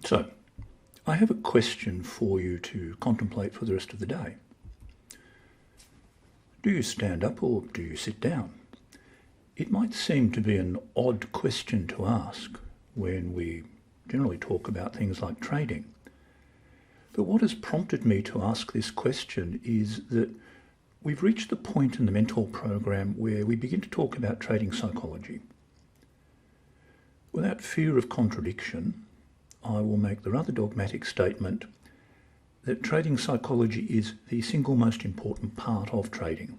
So, I have a question for you to contemplate for the rest of the day. Do you stand up or do you sit down? It might seem to be an odd question to ask when we generally talk about things like trading. But what has prompted me to ask this question is that we've reached the point in the mentor program where we begin to talk about trading psychology. Without fear of contradiction, I will make the rather dogmatic statement that trading psychology is the single most important part of trading.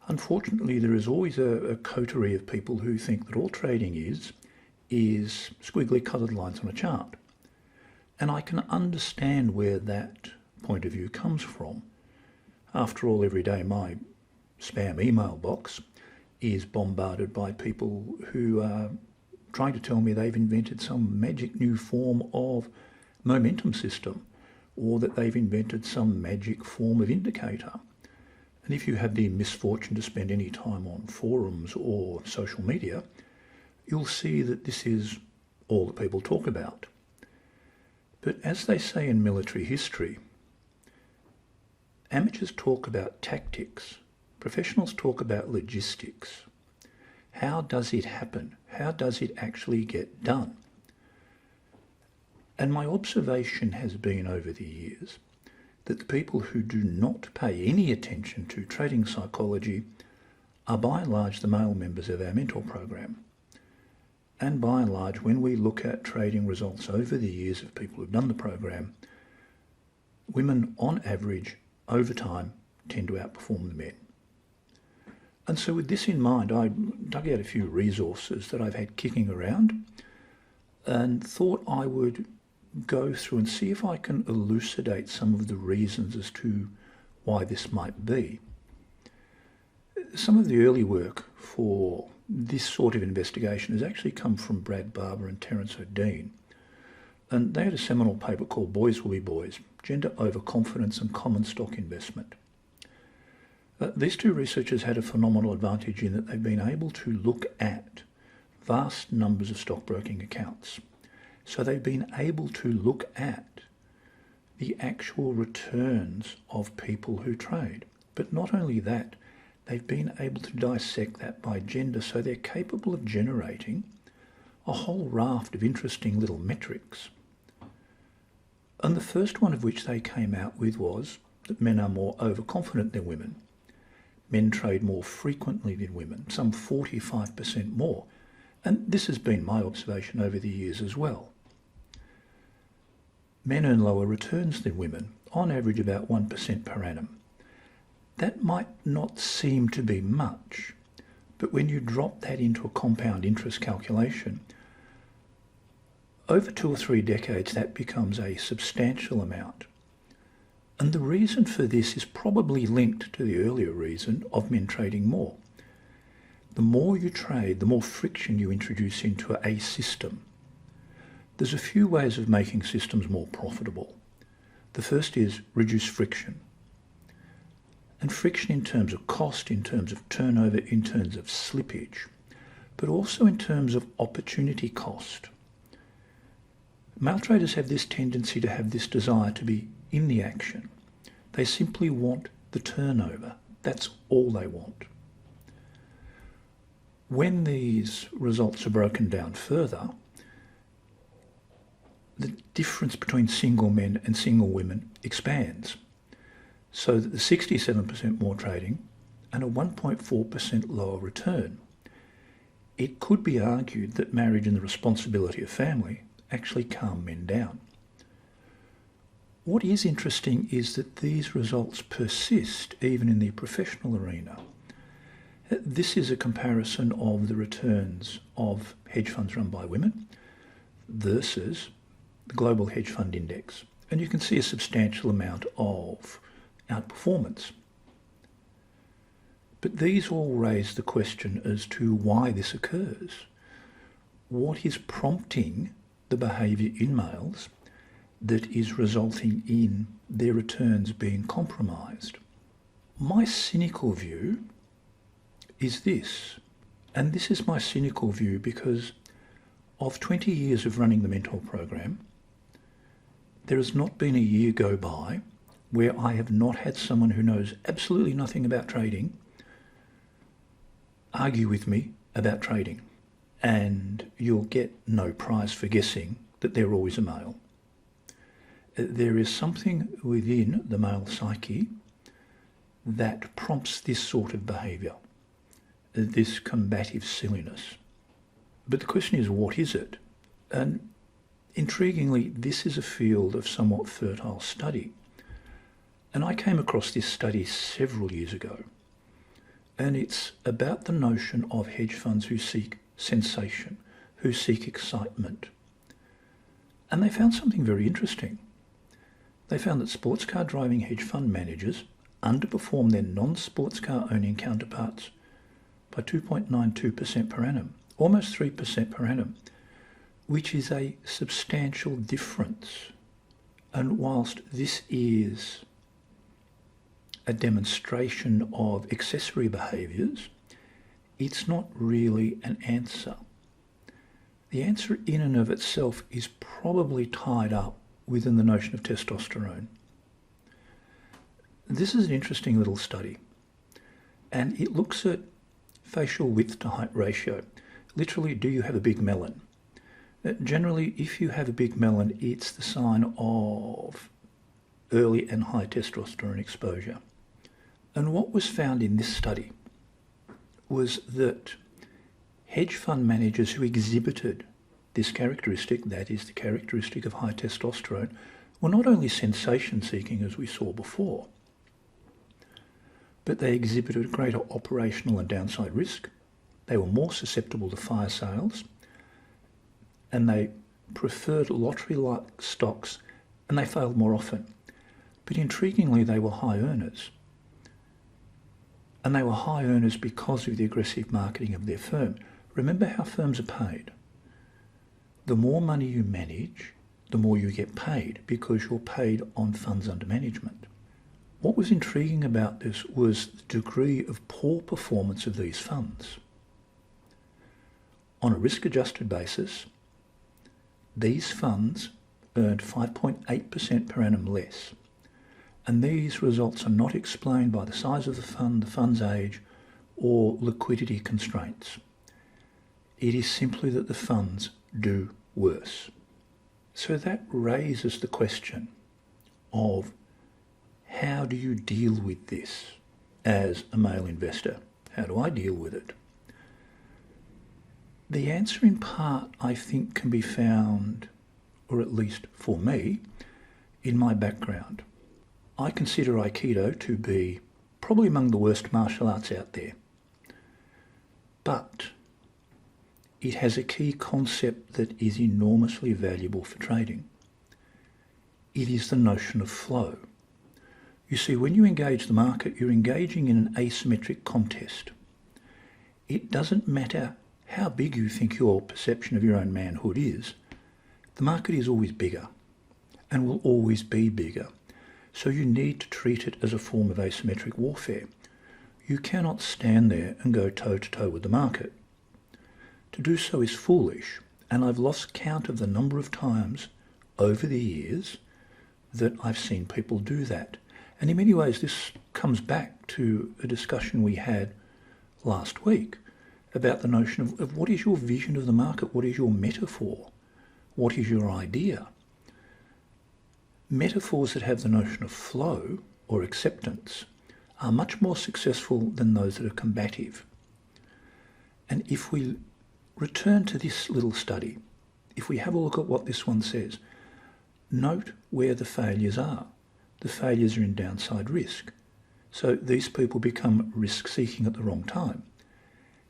Unfortunately, there is always a coterie of people who think that all trading is squiggly coloured lines on a chart. And I can understand where that point of view comes from. After all, every day my spam email box is bombarded by people who are trying to tell me they've invented some magic new form of momentum system, or that they've invented some magic form of indicator. And if you have the misfortune to spend any time on forums or social media, you'll see that this is all that people talk about. But as they say in military history, amateurs talk about tactics, professionals talk about logistics. How does it happen? How does it actually get done? And my observation has been over the years that the people who do not pay any attention to trading psychology are by and large the male members of our mentor program. And by and large, when we look at trading results over the years of people who've done the program, women on average over time tend to outperform the men. And so with this in mind, I dug out a few resources that I've had kicking around and thought I would go through and see if I can elucidate some of the reasons as to why this might be. Some of the early work for this sort of investigation has actually come from Brad Barber and Terence O'Dean. And they had a seminal paper called Boys Will Be Boys, Gender Overconfidence and Common Stock Investment. These two researchers had a phenomenal advantage in that they've been able to look at vast numbers of stockbroking accounts. So they've been able to look at the actual returns of people who trade. But not only that, they've been able to dissect that by gender, so they're capable of generating a whole raft of interesting little metrics. And the first one of which they came out with was that men are more overconfident than women. Men trade more frequently than women, some 45% more. And this has been my observation over the years as well. Men earn lower returns than women, on average about 1% per annum. That might not seem to be much, but when you drop that into a compound interest calculation, over 2 or 3 decades that becomes a substantial amount. And the reason for this is probably linked to the earlier reason of men trading more. The more you trade, the more friction you introduce into a system. There's a few ways of making systems more profitable. The first is reduce friction. And friction in terms of cost, in terms of turnover, in terms of slippage, but also in terms of opportunity cost. Male traders have this tendency to have this desire to be in the action. They simply want the turnover. That's all they want. When these results are broken down further, the difference between single men and single women expands, so that the 67% more trading and a 1.4% lower return. It could be argued that marriage and the responsibility of family actually calm men down. What is interesting is that these results persist even in the professional arena. This is a comparison of the returns of hedge funds run by women versus the global hedge fund index. And you can see a substantial amount of outperformance. But these all raise the question as to why this occurs. What is prompting the behaviour in males that is resulting in their returns being compromised? My cynical view is this, and this is my cynical view because Of 20 years of running the mentor program, there has not been a year go by where I have not had someone who knows absolutely nothing about trading argue with me about trading. And you'll get no prize for guessing that they're always a male. There is something within the male psyche that prompts this sort of behaviour, this combative silliness. But the question is, what is it? And intriguingly, this is a field of somewhat fertile study. And I came across this study several years ago. And it's about the notion of hedge funds who seek sensation, who seek excitement. And they found something very interesting. They found that sports car driving hedge fund managers underperform their non-sports car owning counterparts by 2.92% per annum, almost 3% per annum, which is a substantial difference. And whilst this is a demonstration of accessory behaviours, it's not really an answer. The answer in and of itself is probably tied up within the notion of testosterone. This is an interesting little study, and it looks at facial width to height ratio. Literally, do you have a big melon? Generally, if you have a big melon, it's the sign of early and high testosterone exposure. And what was found in this study was that hedge fund managers who exhibited this characteristic, that is the characteristic of high testosterone, were not only sensation-seeking as we saw before, but they exhibited greater operational and downside risk. They were more susceptible to fire sales, and they preferred lottery-like stocks, and they failed more often. But intriguingly, they were high earners. And they were high earners because of the aggressive marketing of their firm. Remember how firms are paid. The more money you manage, the more you get paid, because you're paid on funds under management. What was intriguing about this was the degree of poor performance of these funds. On a risk-adjusted basis, these funds earned 5.8% per annum less. And these results are not explained by the size of the fund's age, or liquidity constraints. It is simply that the funds do worse. So that raises the question of how do you deal with this as a male investor? How do I deal with it? The answer in part, I think, can be found, or at least for me, in my background. I consider Aikido to be probably among the worst martial arts out there. But it has a key concept that is enormously valuable for trading. It is the notion of flow. You see, when you engage the market, you're engaging in an asymmetric contest. It doesn't matter how big you think your perception of your own manhood is, the market is always bigger and will always be bigger. So you need to treat it as a form of asymmetric warfare. You cannot stand there and go toe-to-toe with the market. To do so is foolish, and I've lost count of the number of times over the years that I've seen people do that. And in many ways, this comes back to a discussion we had last week about the notion of what is your vision of the market, what is your metaphor, what is your idea. Metaphors that have the notion of flow or acceptance are much more successful than those that are combative. And if we return to this little study, if we have a look at what this one says, note where the failures are. The failures are in downside risk. So these people become risk-seeking at the wrong time.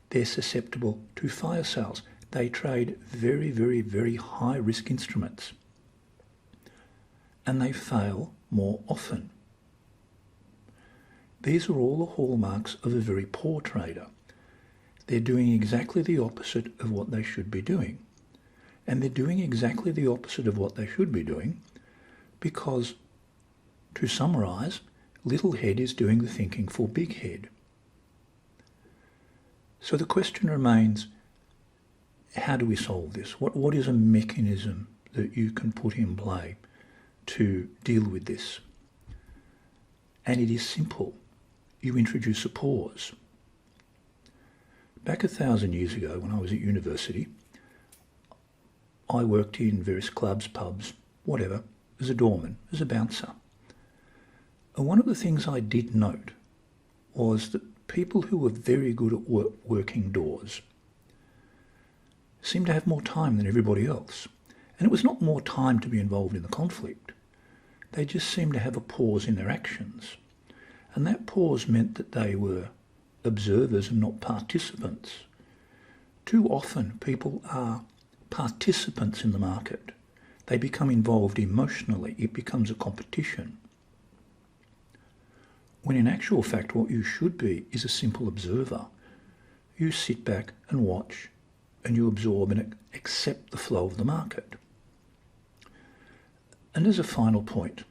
They're susceptible to fire sales. They trade very, very, very high-risk instruments. And they fail more often. These are all the hallmarks of a very poor trader. They're doing exactly the opposite of what they should be doing. And they're doing exactly the opposite of what they should be doing because, to summarise, little head is doing the thinking for big head. So the question remains, how do we solve this? What is a mechanism that you can put in play to deal with this? And it is simple. You introduce a pause. Back 1,000 years ago, when I was at university, I worked in various clubs, pubs, whatever, as a doorman, as a bouncer. And one of the things I did note was that people who were very good at working doors seemed to have more time than everybody else. And it was not more time to be involved in the conflict. They just seemed to have a pause in their actions. And that pause meant that they were observers and not participants. Too often people are participants in the market. They become involved emotionally. It becomes a competition. When in actual fact what you should be is a simple observer. You sit back and watch and you absorb and accept the flow of the market. And as a final point,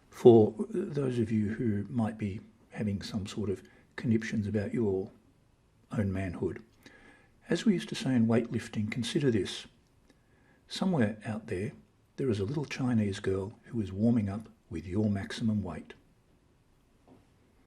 for those of you who might be having some sort of conniptions about your own manhood, as we used to say in weightlifting, consider this. Somewhere out there, there is a little Chinese girl who is warming up with your maximum weight.